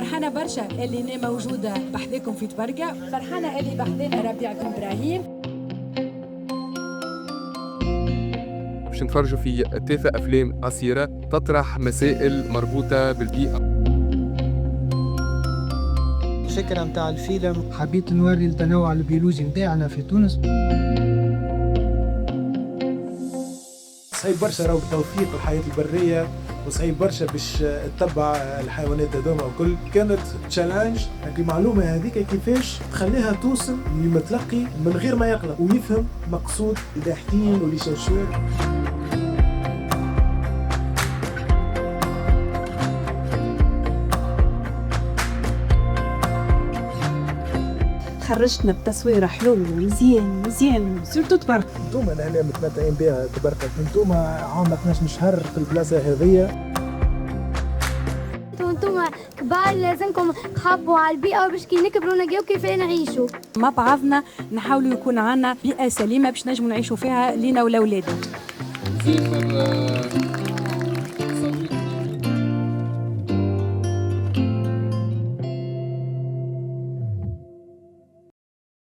فرحانة برشا اللي أنا موجودة بحذاكم في تبرقة، فرحانة اللي بحذانا ربيع بن إبراهيم. باش نتفرجوا في 3 أفلام قصيرة تطرح مسائل مربوطة بالبيئة. الفكرة متاع الفيلم حبيت نوري التنوع البيولوجي متاعنا في تونس. صعيب برشا راهو توثيق الحياة البرية، وصعيب برشا باش تتبع الحيوانات هذوما وكل. كانت تشالنج المعلومة هذيك كيفاش تخليها توصل للمتلقي من غير ما يقلق ويفهم مقصود الباحثين واللي شاشور. خرجتنا بتصوير حلو مزيان سورتو تبارك. انتوما هنا متمتعين بها تبارك، انتوما عام 12 شهر في البلاصة هذية. انتوما كبار لازمكم تخبوا على البيئة باش كي نكبروا نلقاو كيف نعيشوا مع بعضنا، نحاولوا يكون عنا بيئة سليمة باش نجموا نعيشوا فيها لينا ولأولادنا.